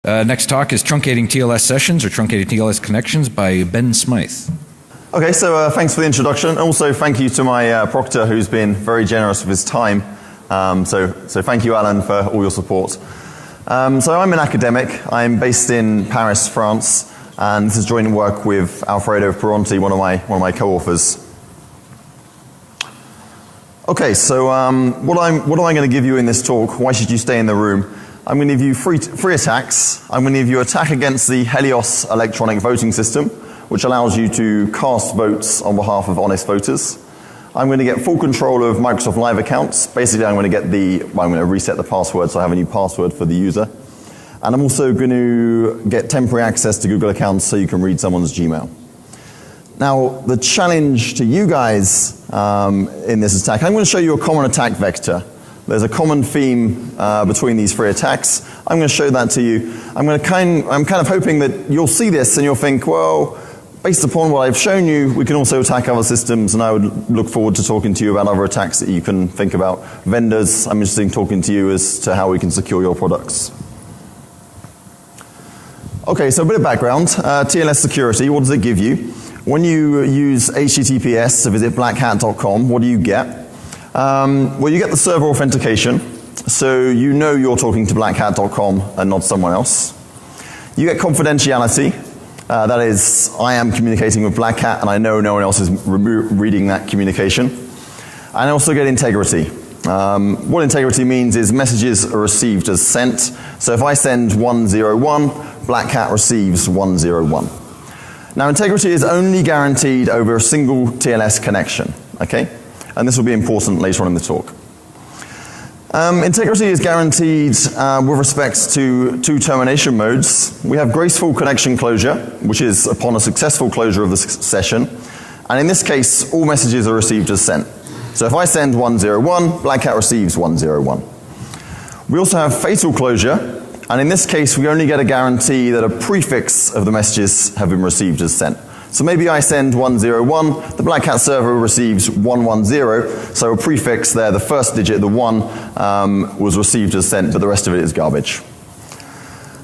Next talk is Truncating TLS Sessions or Truncating TLS Connections by Ben Smyth. Okay, so thanks for the introduction. Also, thank you to my proctor who's been very generous with his time. So thank you, Alan, for all your support. So I'm an academic. I'm based in Paris, France, and this is joint work with Alfredo Pironti, one of my co-authors. Okay, so what am I going to give you in this talk? Why should you stay in the room? I'm going to give you three attacks. I'm going to give you an attack against the Helios electronic voting system, which allows you to cast votes on behalf of honest voters. I'm going to get full control of Microsoft Live accounts. Basically, I'm going to reset the password so I have a new password for the user. And I'm also going to get temporary access to Google accounts so you can read someone's Gmail. Now, the challenge to you guys in this attack, I'm going to show you a common attack vector. There's a common theme between these three attacks. I'm going to show that to you. I'm kind of hoping that you'll see this and you'll think, well, based upon what I've shown you, we can also attack other systems, and I would look forward to talking to you about other attacks that you can think about. Vendors, I'm interested in talking to you as to how we can secure your products. Okay, so a bit of background. TLS security, what does it give you? When you use HTTPS to visit blackhat.com, what do you get? Well, you get the server authentication, so you know you're talking to blackhat.com and not someone else. You get confidentiality, that is, I am communicating with BlackHat and I know no one else is reading that communication. And I also get integrity. What integrity means is messages are received as sent. So if I send 101, BlackHat receives 101. Now, integrity is only guaranteed over a single TLS connection, okay? And this will be important later on in the talk. Integrity is guaranteed with respect to two termination modes. We have graceful connection closure, which is upon a successful closure of the session. And in this case, all messages are received as sent. So if I send 101, BlackHat receives 101. We also have fatal closure. And in this case, we only get a guarantee that a prefix of the messages have been received as sent. So maybe I send 101, the BlackHat server receives 110, so a prefix there, the first digit, the 1, was received as sent, but the rest of it is garbage.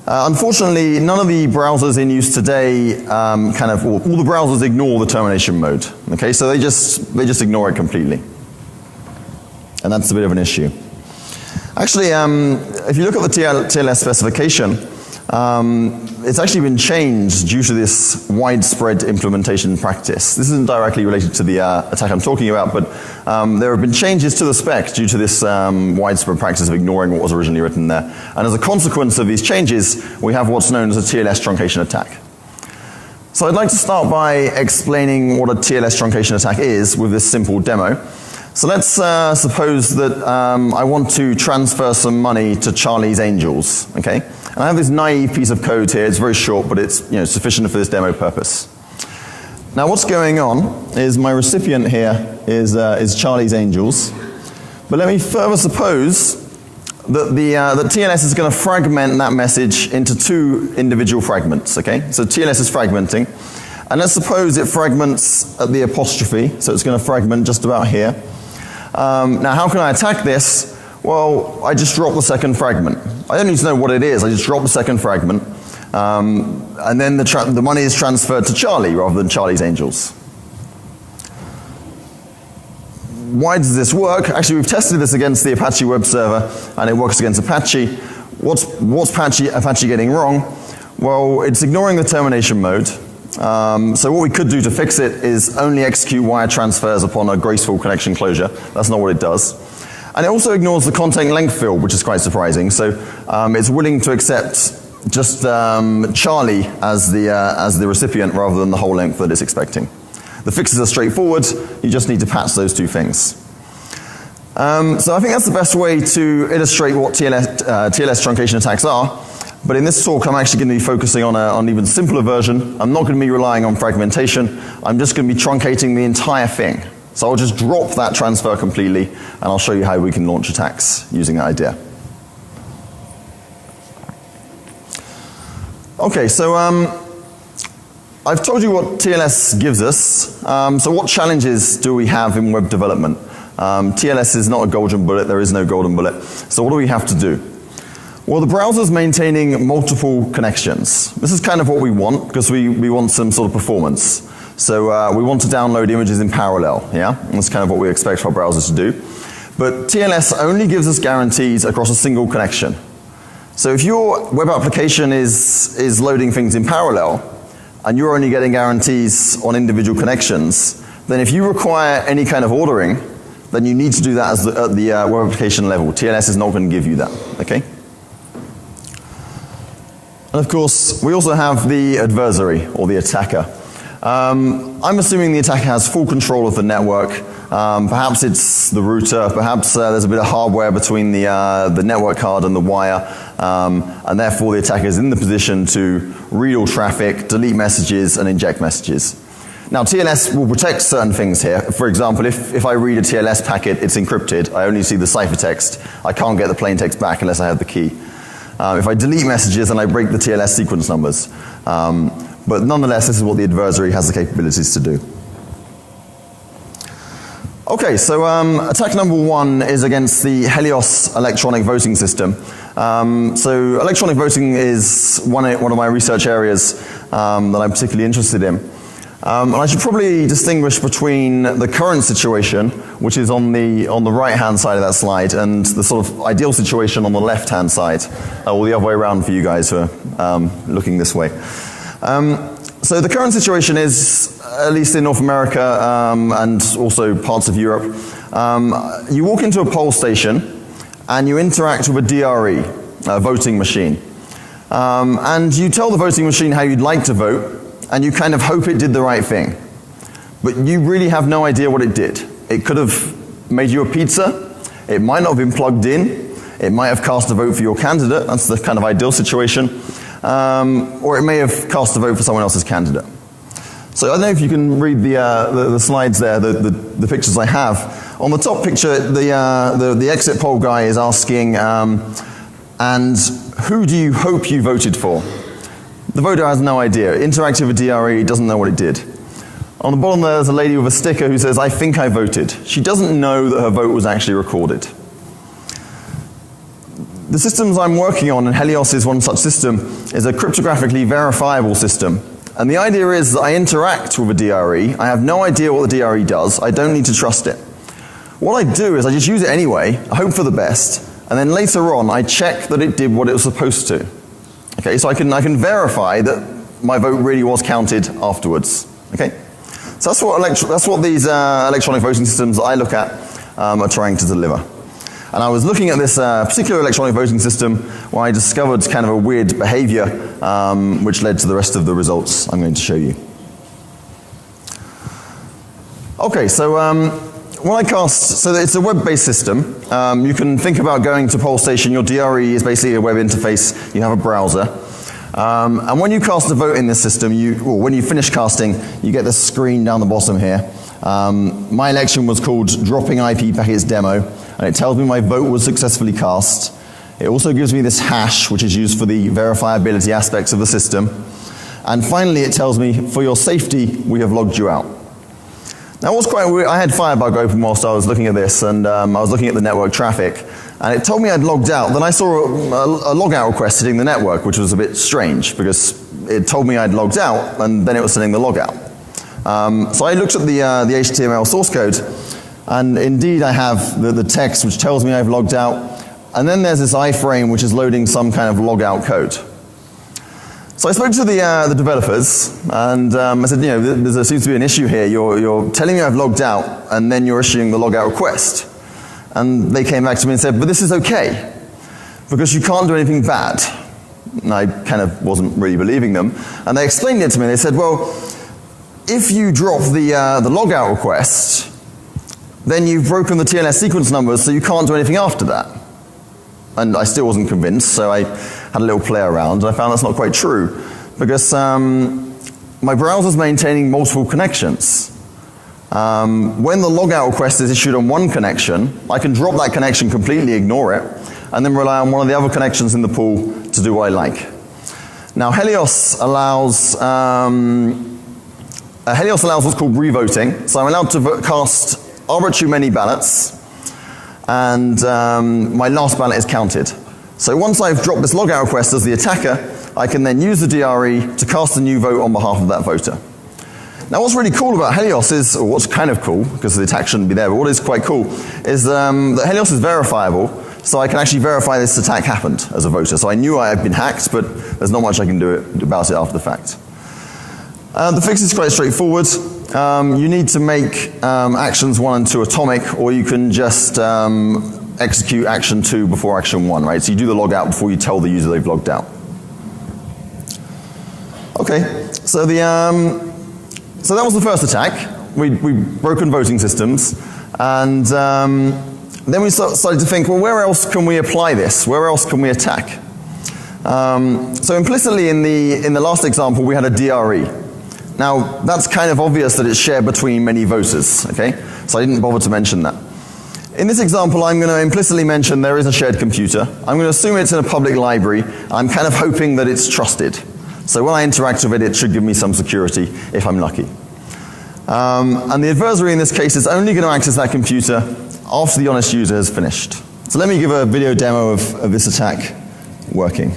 Unfortunately, none of the browsers in use today all the browsers ignore the termination mode. Okay, so they just ignore it completely. And that's a bit of an issue. Actually, if you look at the TLS specification, it's actually been changed due to this widespread implementation practice. This isn't directly related to the attack I'm talking about, but there have been changes to the spec due to this widespread practice of ignoring what was originally written there. And as a consequence of these changes, we have what's known as a TLS truncation attack. So I'd like to start by explaining what a TLS truncation attack is with this simple demo. So let's suppose that I want to transfer some money to Charlie's Angels, okay? And I have this naive piece of code here. It's very short, but it's sufficient for this demo purpose. Now what's going on is my recipient here is Charlie's Angels. But let me further suppose that that TLS is going to fragment that message into two individual fragments, okay? So TLS is fragmenting. And let's suppose it fragments at the apostrophe, so it's going to fragment just about here. Now how can I attack this? Well, I just drop the second fragment. I don't need to know what it is, I just drop the second fragment. And then the money is transferred to Charlie rather than Charlie's Angels. Why does this work? Actually, we've tested this against the Apache web server, and it works against Apache. What's Apache getting wrong? Well, it's ignoring the termination mode. So what we could do to fix it is only execute wire transfers upon a graceful connection closure. That's not what it does. And it also ignores the content length field, which is quite surprising. So it's willing to accept just Charlie as the recipient rather than the whole length that it's expecting. The fixes are straightforward. You just need to patch those two things. So I think that's the best way to illustrate what TLS truncation attacks are. But in this talk, I'm actually going to be focusing on an even simpler version. I'm not going to be relying on fragmentation. I'm just going to be truncating the entire thing. So I'll just drop that transfer completely, and I'll show you how we can launch attacks using that idea. Okay, so I've told you what TLS gives us. So what challenges do we have in web development? TLS is not a golden bullet. There is no golden bullet. So what do we have to do? Well, the browser's maintaining multiple connections. This is kind of what we want, because we want some sort of performance. So we want to download images in parallel, yeah? And that's kind of what we expect our browsers to do. But TLS only gives us guarantees across a single connection. So if your web application is loading things in parallel, and you're only getting guarantees on individual connections, then if you require any kind of ordering, then you need to do that at the web application level. TLS is not going to give you that, okay? And of course, we also have the adversary, or the attacker. I'm assuming the attacker has full control of the network. Perhaps it's the router, perhaps there's a bit of hardware between the network card and the wire, and therefore the attacker is in the position to read all traffic, delete messages, and inject messages. Now TLS will protect certain things here. For example, if I read a TLS packet, it's encrypted. I only see the ciphertext. I can't get the plain text back unless I have the key. If I delete messages, then I break the TLS sequence numbers. But nonetheless, this is what the adversary has the capabilities to do. Okay, so attack number one is against the Helios electronic voting system. So electronic voting is one of my research areas that I'm particularly interested in. And I should probably distinguish between the current situation, which is on the right-hand side of that slide, and the sort of ideal situation on the left-hand side, or the other way around for you guys who are looking this way. So the current situation is, at least in North America and also parts of Europe, you walk into a poll station and you interact with a DRE, a voting machine. And you tell the voting machine how you'd like to vote, and you kind of hope it did the right thing. But you really have no idea what it did. It could have made you a pizza, it might not have been plugged in, it might have cast a vote for your candidate, that's the kind of ideal situation, or it may have cast a vote for someone else's candidate. So I don't know if you can read the slides there, the pictures I have. On the top picture, the exit poll guy is asking, and who do you hope you voted for? The voter has no idea. Interactive with DRE, doesn't know what it did. On the bottom there's a lady with a sticker who says, I think I voted. She doesn't know that her vote was actually recorded. The systems I'm working on, and Helios is one such system, is a cryptographically verifiable system. And the idea is that I interact with a DRE, I have no idea what the DRE does, I don't need to trust it. What I do is I just use it anyway, I hope for the best, and then later on I check that it did what it was supposed to. Okay, so I can verify that my vote really was counted afterwards. Okay, so that's what these electronic voting systems that I look at are trying to deliver. And I was looking at this particular electronic voting system where I discovered kind of a weird behavior which led to the rest of the results I'm going to show you. Okay, so when I cast, so it's a web-based system. You can think about going to poll station, your DRE is basically a web interface, you have a browser. And when you cast a vote in this system, or when you finish casting, you get this screen down the bottom here. My election was called Dropping IP Packets Demo, and it tells me my vote was successfully cast. It also gives me this hash, which is used for the verifiability aspects of the system. And finally, it tells me, for your safety, we have logged you out. Now, what's quite weird, I had Firebug open whilst I was looking at this, and I was looking at the network traffic, and it told me I'd logged out. Then I saw a logout request hitting the network, which was a bit strange, because it told me I'd logged out, and then it was sending the logout. So I looked at the HTML source code, and indeed I have the text which tells me I've logged out, and then there's this iframe which is loading some kind of logout code. So I spoke to the developers, and I said, you know, there seems to be an issue here. You're telling me I've logged out, and then you're issuing the logout request. And they came back to me and said, but this is okay, because you can't do anything bad. And I kind of wasn't really believing them. And they explained it to me. They said, well, if you drop the logout request, then you've broken the TLS sequence numbers, so you can't do anything after that. And I still wasn't convinced, so I had a little play around, and I found that's not quite true, because my browser's maintaining multiple connections. When the logout request is issued on one connection, I can drop that connection completely, ignore it, and then rely on one of the other connections in the pool to do what I like. Now, Helios allows what's called revoting, so I'm allowed to cast arbitrary many ballots, and my last ballot is counted. So once I've dropped this logout request as the attacker, I can then use the DRE to cast a new vote on behalf of that voter. Now what's really cool about Helios is, or what's kind of cool, because the attack shouldn't be there, but what is quite cool is that Helios is verifiable, so I can actually verify this attack happened as a voter. So I knew I had been hacked, but there's not much I can do about it after the fact. The fix is quite straightforward. You need to make actions 1 and 2 atomic, or you can just execute action 2 before action 1, right? So you do the logout before you tell the user they've logged out. Okay, so so that was the first attack. We'd broken voting systems, and then we started to think, well, where else can we apply this? Where else can we attack? So implicitly in the last example, we had a DRE. Now, that's kind of obvious that it's shared between many voters, okay? So I didn't bother to mention that. In this example, I'm going to implicitly mention there is a shared computer. I'm going to assume it's in a public library. I'm kind of hoping that it's trusted. So when I interact with it, it should give me some security if I'm lucky. And the adversary in this case is only going to access that computer after the honest user has finished. So let me give a video demo of this attack working.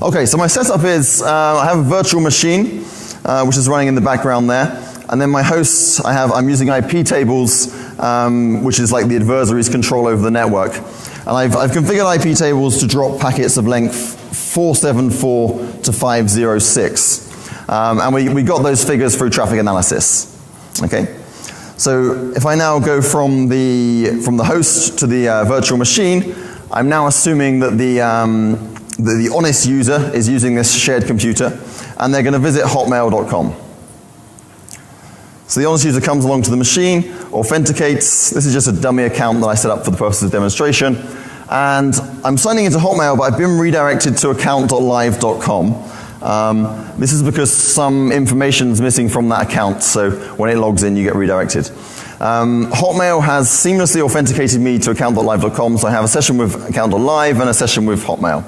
Okay, so my setup is I have a virtual machine which is running in the background there. And then my hosts, I'm using IP tables, which is like the adversary's control over the network. And I've configured IP tables to drop packets of length 474 to 506. And we got those figures through traffic analysis. Okay? So if I now go from the host to the virtual machine, I'm now assuming that the honest user is using this shared computer, and they're going to visit hotmail.com. So the honest user comes along to the machine, authenticates. This is just a dummy account that I set up for the purposes of demonstration. And I'm signing into Hotmail, but I've been redirected to account.live.com. This is because some information is missing from that account, so when it logs in, you get redirected. Hotmail has seamlessly authenticated me to account.live.com, so I have a session with account.live and a session with Hotmail.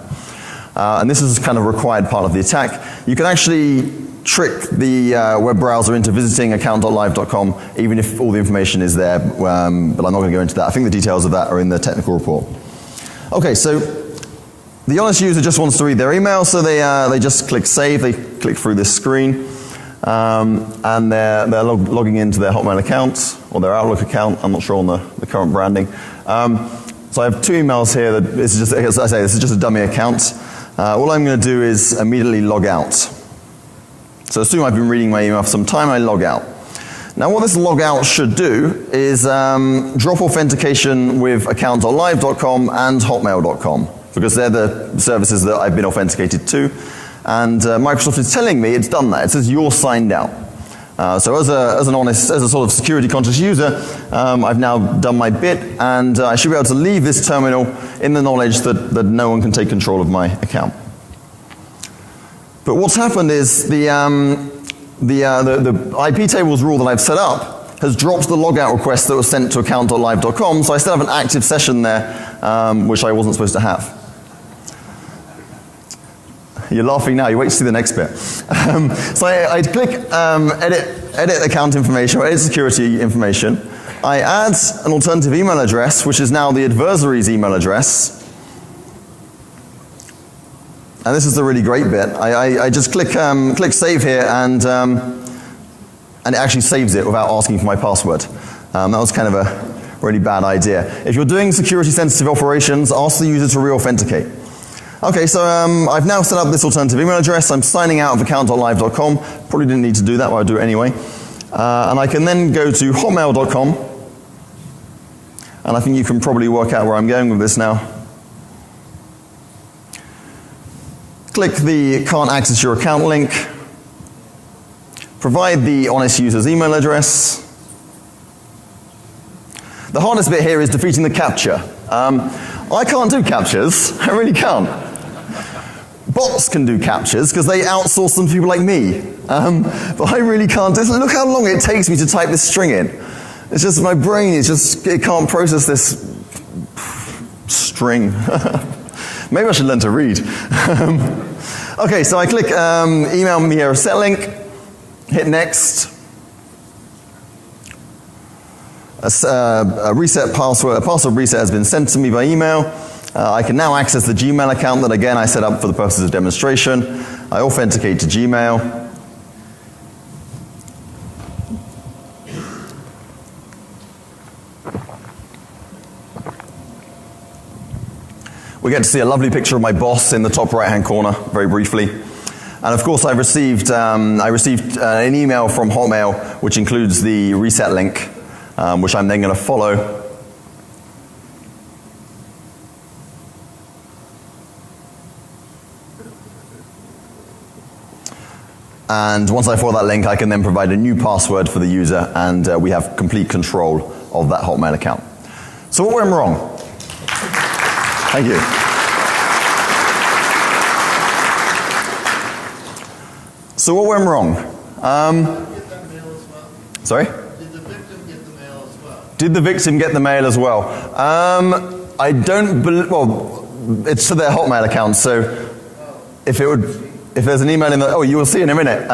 And this is kind of a required part of the attack. You can actually trick the web browser into visiting account.live.com even if all the information is there, but I'm not going to go into that. I think the details of that are in the technical report. Okay, so the honest user just wants to read their email, so they just click save, they click through this screen, and they're logging into their Hotmail account, or their Outlook account, I'm not sure on the current branding. So I have 2 emails here, this is just, as I say, this is just a dummy account. All I'm going to do is immediately log out. So assume I've been reading my email for some time, I log out. Now what this logout should do is drop authentication with account.live.com and hotmail.com, because they're the services that I've been authenticated to. And Microsoft is telling me it's done that. It says you're signed out. So as a sort of security conscious user, I've now done my bit, and I should be able to leave this terminal in the knowledge that no one can take control of my account. But what's happened is the IP tables rule that I've set up has dropped the logout request that was sent to account.live.com, so I still have an active session there, which I wasn't supposed to have. You're laughing now, you wait to see the next bit. So I'd click edit account information, or edit security information. I add an alternative email address, which is now the adversary's email address. And this is the really great bit. I just click save here, and it actually saves it without asking for my password. That was kind of a really bad idea. If you're doing security sensitive operations, ask the user to re-authenticate. Okay, so I've now set up this alternative email address. I'm signing out of account.live.com. Probably didn't need to do that, but I'll do it anyway. And I can then go to hotmail.com. And I think you can probably work out where I'm going with this now. Click the can't access your account link. Provide the honest user's email address. The hardest bit here is defeating the CAPTCHA. I can't do CAPTCHAs. I really can't. Bots can do CAPTCHAs because they outsource them to people like me. But I really can't. Look how long it takes me to type this string in. It's just my brain it can't process this string. Maybe I should learn to read. Okay, so I click email me here a set link, hit next. a reset password, a password reset has been sent to me by email. I can now access the Gmail account that again I set up for the purposes of demonstration. I authenticate to Gmail. We get to see a lovely picture of my boss in the top right-hand corner, very briefly. And of course, I received an email from Hotmail, which includes the reset link, which I'm then going to follow. And once I follow that link, I can then provide a new password for the user, and we have complete control of that Hotmail account. So what went wrong? Thank you. So what went wrong? Sorry? Did the victim get the mail as well? Did the victim get the mail as well? I don't believe, well, it's to their Hotmail account, so if there's an email in the, oh, you will see in a minute.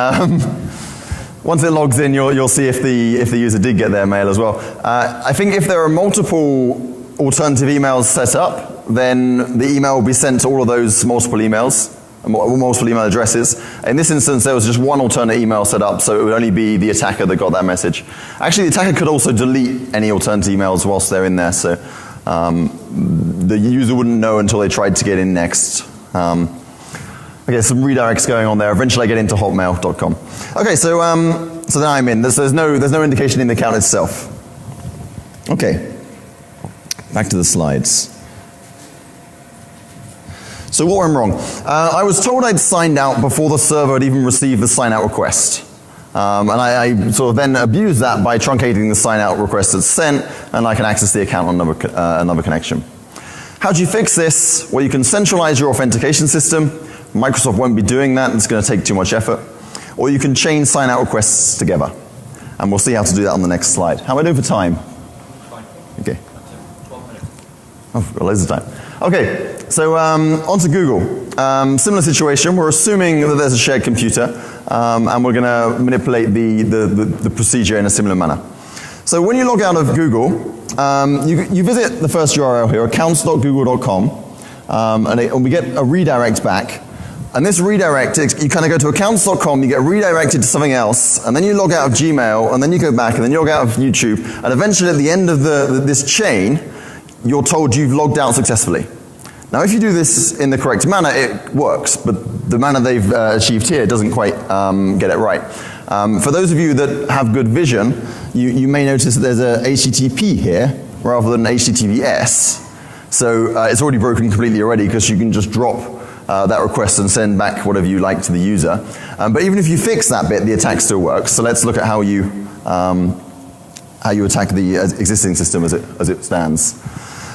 Once it logs in, you'll see if the user did get their mail as well. I think if there are multiple alternative emails set up, then the email will be sent to all of those multiple emails, multiple email addresses. In this instance, there was just one alternate email set up, so it would only be the attacker that got that message. Actually, the attacker could also delete any alternative emails whilst they're in there, so the user wouldn't know until they tried to get in next. Okay, some redirects going on there. Eventually I get into hotmail.com. Okay, so then I'm in. There's no indication in the account itself. Okay, back to the slides. So what went wrong? I was told I'd signed out before the server had even received the sign out request. And I sort of then abused that by truncating the sign out request that's sent, and I can access the account on another connection. How do you fix this? Well, you can centralize your authentication system. Microsoft won't be doing that, it's going to take too much effort. Or you can chain sign out requests together. And we'll see how to do that on the next slide. How am I doing for time? Fine. Okay. 12 minutes. Oh, we've got loads of time. Okay, so on to Google. Similar situation, we're assuming that there's a shared computer, and we're going to manipulate the procedure in a similar manner. So when you log out of Google, you visit the first URL here, accounts.google.com, and we get a redirect back. And this redirect, you kind of go to accounts.com, you get redirected to something else, and then you log out of Gmail, and then you go back, and then you log out of YouTube, and eventually at the end of this chain, you're told you've logged out successfully. Now if you do this in the correct manner, it works, but the manner they've achieved here doesn't quite get it right. For those of you that have good vision, you may notice that there's a HTTP here, rather than HTTPS. So it's already broken completely already, because you can just drop that request and send back whatever you like to the user. But even if you fix that bit, the attack still works. So let's look at how you attack the existing system as it stands.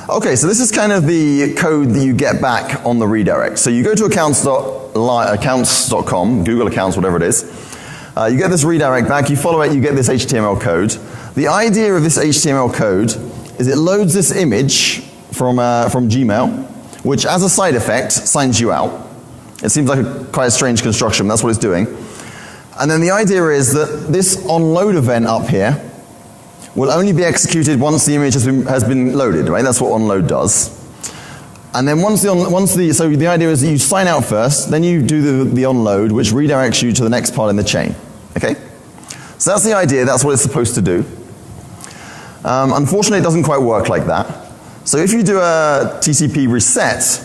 Okay, so this is kind of the code that you get back on the redirect. So you go to accounts.com, Google Accounts, whatever it is. You get this redirect back, you follow it, you get this HTML code. The idea of this HTML code is it loads this image from Gmail, which as a side effect signs you out. It seems like quite a strange construction, but that's what it's doing. And then the idea is that this onload event up here will only be executed once the image has been loaded, right? That's what onload does. And then so the idea is that you sign out first, then you do the onload, which redirects you to the next part in the chain. Okay? So that's the idea, that's what it's supposed to do. Unfortunately, it doesn't quite work like that. So if you do a TCP reset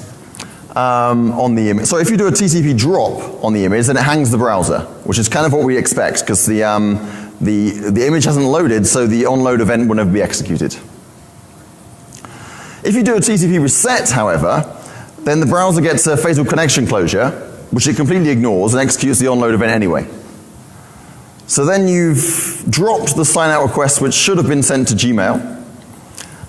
on the image, so if you do a TCP drop on the image, then it hangs the browser, which is kind of what we expect, because the image hasn't loaded, so the onload event will never be executed. If you do a TCP reset, however, then the browser gets a fatal connection closure, which it completely ignores and executes the onload event anyway. So then you've dropped the sign out request, which should have been sent to Gmail.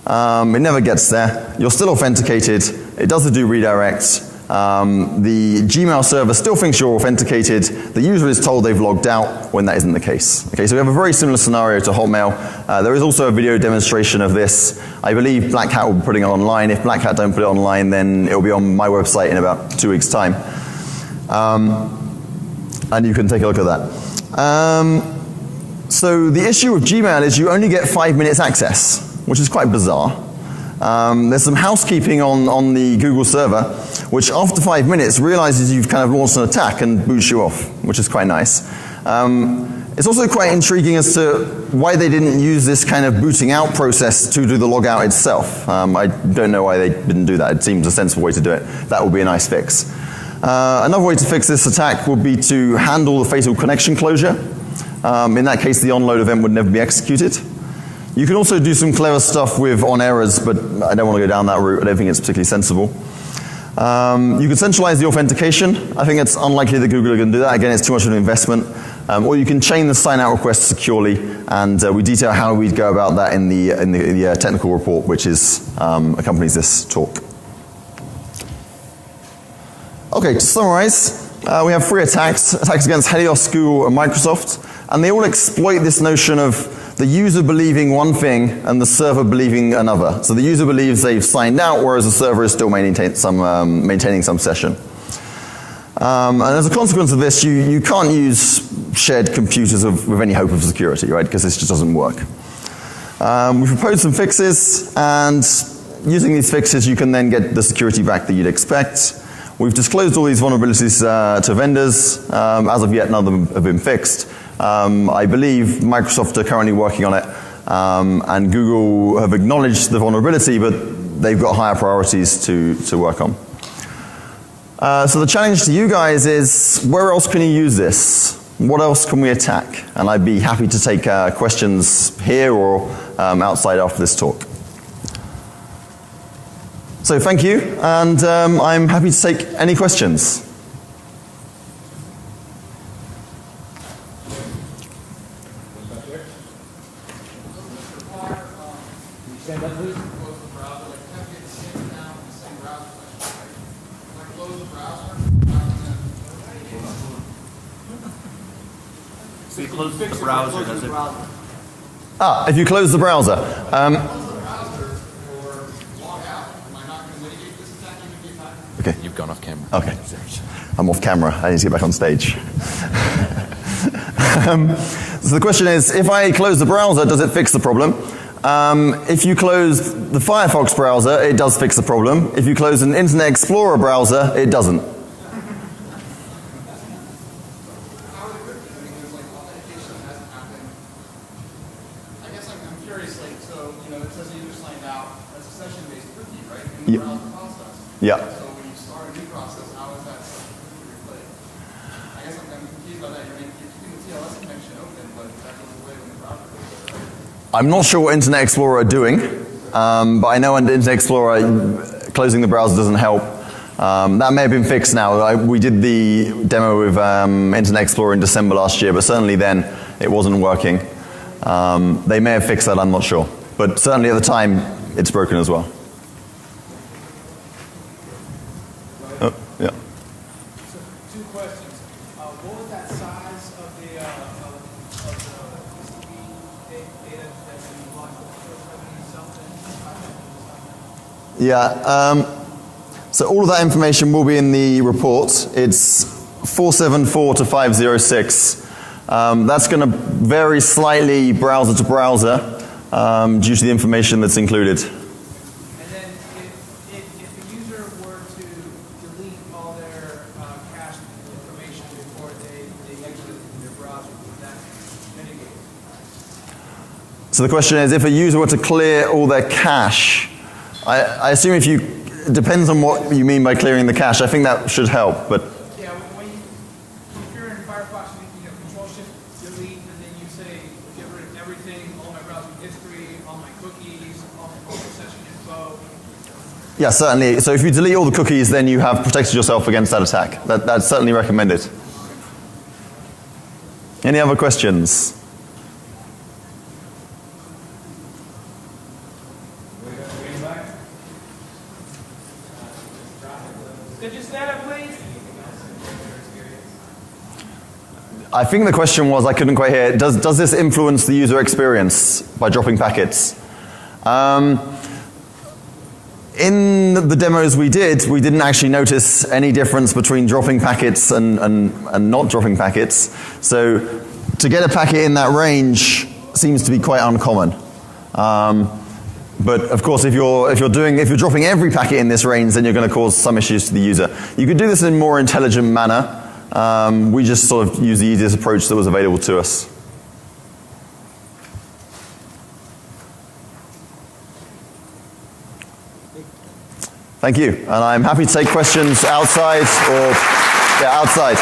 It never gets there. You're still authenticated. It does the do redirect. The Gmail server still thinks you're authenticated. The user is told they've logged out when that isn't the case. Okay, so we have a very similar scenario to Hotmail. There is also a video demonstration of this. I believe BlackHat will be putting it online. If BlackHat don't put it online, then it will be on my website in about 2 weeks' time. And you can take a look at that. So the issue with Gmail is you only get 5 minutes access, which is quite bizarre. There's some housekeeping on the Google server, which after 5 minutes realizes you've kind of launched an attack and boots you off, which is quite nice. It's also quite intriguing as to why they didn't use this kind of booting out process to do the logout itself. I don't know why they didn't do that. It seems a sensible way to do it. That would be a nice fix. Another way to fix this attack would be to handle the fatal connection closure. In that case, the onload event would never be executed. You can also do some clever stuff with on errors, but I don't want to go down that route. I don't think it's particularly sensible. You can centralize the authentication. I think it's unlikely that Google are going to do that. Again, it's too much of an investment. Or you can chain the sign-out request securely, and we detail how we'd go about that in the technical report, which accompanies this talk. Okay, to summarize, we have 3 attacks against Helios, Google, and Microsoft, and they all exploit this notion of the user believing one thing and the server believing another. So the user believes they've signed out, whereas the server is still maintaining some session. And as a consequence of this, you can't use shared computers with any hope of security, right? Because this just doesn't work. We've proposed some fixes, and using these fixes, you can then get the security back that you'd expect. We've disclosed all these vulnerabilities to vendors. As of yet, none of them have been fixed. I believe Microsoft are currently working on it, and Google have acknowledged the vulnerability, but they've got higher priorities to work on. So the challenge to you guys is, where else can you use this? What else can we attack? And I'd be happy to take questions here or outside after this talk. So thank you, and I'm happy to take any questions. So you close the browser, does it? If you close the browser. Okay. You've gone off camera. Okay. I'm off camera. I need to get back on stage. So the question is, if I close the browser, does it fix the problem? If you close the Firefox browser, it does fix the problem. If you close an Internet Explorer browser, it doesn't. Yeah. So when you start a new process, how is that replayed? I guess I'm confused by that. You're keeping the TLS connection open, but that goes away when the browser goes away. I'm not sure what Internet Explorer are doing, but I know under Internet Explorer closing the browser doesn't help. That may have been fixed now. We did the demo with Internet Explorer in December last year, but certainly then it wasn't working. They may have fixed that, I'm not sure. But certainly at the time, it's broken as well. Yeah. So, 2 questions. What was that size of the data that's in the block? 70 something? Yeah. So all of that information will be in the report. It's 474 to 506. That's going to vary slightly browser to browser due to the information that's included. So the question is, if a user were to clear all their cache, I assume it depends on what you mean by clearing the cache. I think that should help, but. Yeah, if you're in Firefox, you Control-Shift-Delete, and then you say, get rid of everything, all my browsing history, all my cookies, all my session info. Yeah, certainly. So if you delete all the cookies, then you have protected yourself against that attack. That's certainly recommended. Any other questions? Could you stand up, please? I think the question was, I couldn't quite hear, does this influence the user experience by dropping packets? In the demos we didn't actually notice any difference between dropping packets and not dropping packets. So to get a packet in that range seems to be quite uncommon. But of course, if you're dropping every packet in this range, then you're going to cause some issues to the user. You could do this in a more intelligent manner. We just sort of use the easiest approach that was available to us. Thank you, and I'm happy to take questions outside or outside.